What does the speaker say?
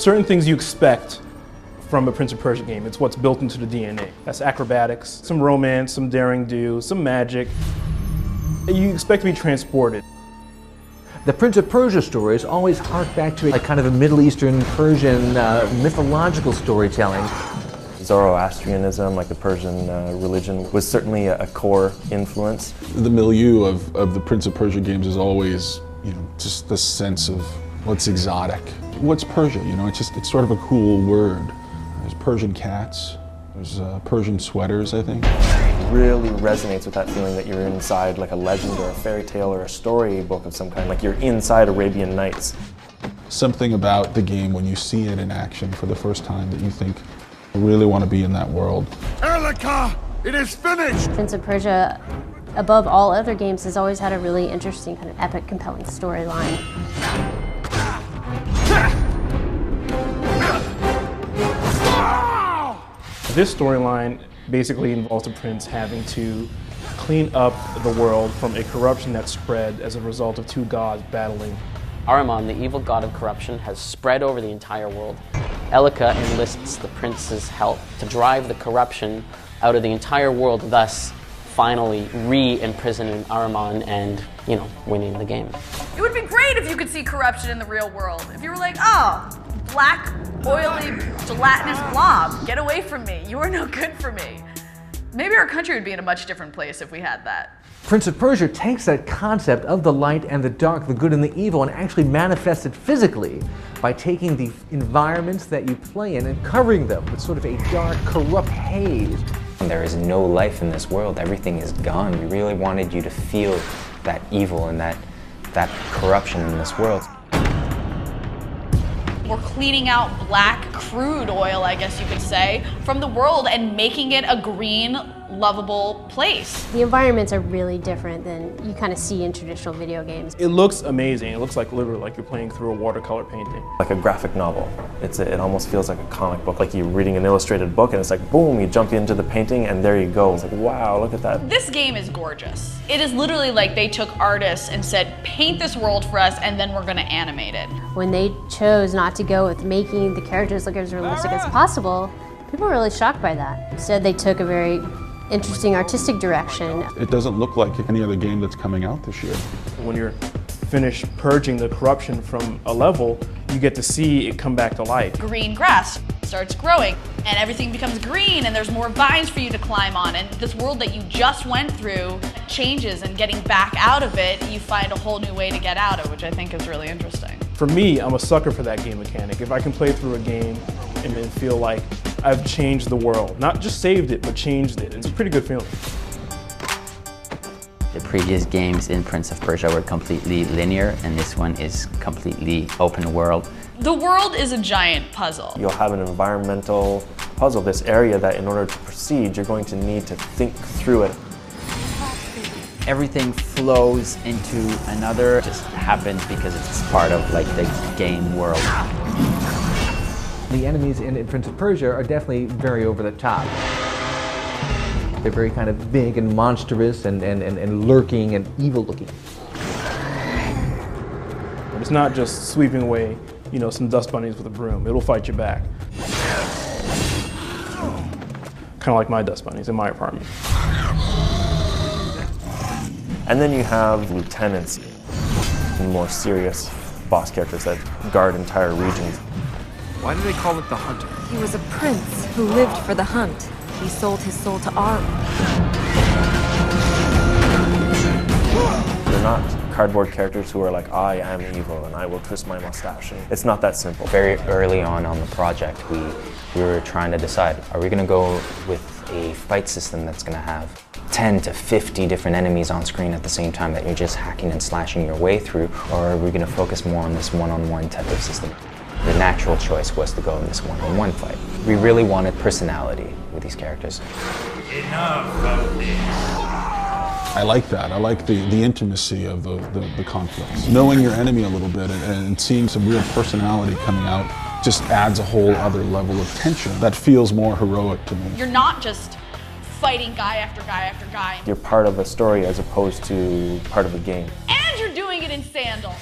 certain things you expect from a Prince of Persia game. It's what's built into the DNA. That's acrobatics, some romance, some daring do, some magic. You expect to be transported. The Prince of Persia stories always hark back to a kind of a Middle Eastern, Persian, mythological storytelling. Zoroastrianism, like the Persian religion, was certainly a core influence. The milieu of the Prince of Persia games is always, just the sense of what's exotic. What's Persia? It's sort of a cool word. There's Persian cats, there's Persian sweaters, I think. It really resonates with that feeling that you're inside like a legend or a fairy tale or a storybook of some kind, like you're inside Arabian Nights. Something about the game when you see it in action for the first time that you think, I really want to be in that world. Ã×ł, it is finished! Prince of Persia, above all other games, has always had a really interesting, kind of epic, compelling storyline. This storyline basically involves the prince having to clean up the world from a corruption that spread as a result of two gods battling. Ã³, the evil god of corruption, has spread over the entire world. Ã² enlists the prince's help to drive the corruption out of the entire world, thus finally re-imprisoning Ã² and, winning the game. It would be great if you could see corruption in the real world. If you were like, oh, black, oily, gelatinous blob, get away from me. You are no good for me. Maybe our country would be in a much different place if we had that. Prince of Persia takes that concept of the light and the dark, the good and the evil, and actually manifests it physically by taking the environments that you play in and covering them with sort of a dark, corrupt haze. There is no life in this world. Everything is gone. We really wanted you to feel that evil and that corruption in this world. We're cleaning out black crude oil, I guess you could say, from the world and making it a green, lovable place. The environments are really different than you kind of see in traditional video games. It looks amazing. It looks like literally like you're playing through a watercolor painting. Like a graphic novel. It almost feels like a comic book, like you're reading an illustrated book and it's like boom, you jump into the painting and there you go. It's like, wow, look at that. This game is gorgeous. It is literally like they took artists and said, paint this world for us and then we're gonna animate it. When they chose not to go with making the characters look as realistic as possible, people were really shocked by that. Instead, they took a very interesting artistic direction. It doesn't look like any other game that's coming out this year. When you're finished purging the corruption from a level, you get to see it come back to life. Green grass starts growing and everything becomes green and there's more vines for you to climb on, and this world that you just went through changes, and getting back out of it, you find a whole new way to get out of, which I think is really interesting. For me, I'm a sucker for that game mechanic. If I can play through a game and then feel like I've changed the world, not just saved it, but changed it, it's a pretty good feeling. The previous games in Prince of Persia were completely linear, and this one is completely open world. The world is a giant puzzle. You'll have an environmental puzzle, this area that in order to proceed, you're going to need to think through it. Everything flows into another, it just happens because it's part of the game world. The enemies in Prince of Persia are definitely very over the top. They're very kind of big and monstrous and lurking and evil looking. But it's not just sweeping away, some dust bunnies with a broom. It'll fight you back. Kind of like my dust bunnies in my apartment. And then you have lieutenants, more serious boss characters that guard entire regions. Why do they call it the Hunter? He was a prince who lived for the hunt. He sold his soul to Ã². They're not cardboard characters who are like, I am evil and I will twist my mustache. It's not that simple. Very early on the project, we were trying to decide, are we going to go with a fight system that's going to have 10 to 50 different enemies on screen at the same time that you're just hacking and slashing your way through, or are we going to focus more on this one-on-one type of system? The natural choice was to go in this one-on-one fight. We really wanted personality with these characters. Enough of this. I like that. I like the intimacy of the conflicts. Knowing your enemy a little bit and seeing some real personality coming out just adds a whole other level of tension that feels more heroic to me. You're not just fighting guy after guy after guy. You're part of a story as opposed to part of a game. And you're doing it in sandals.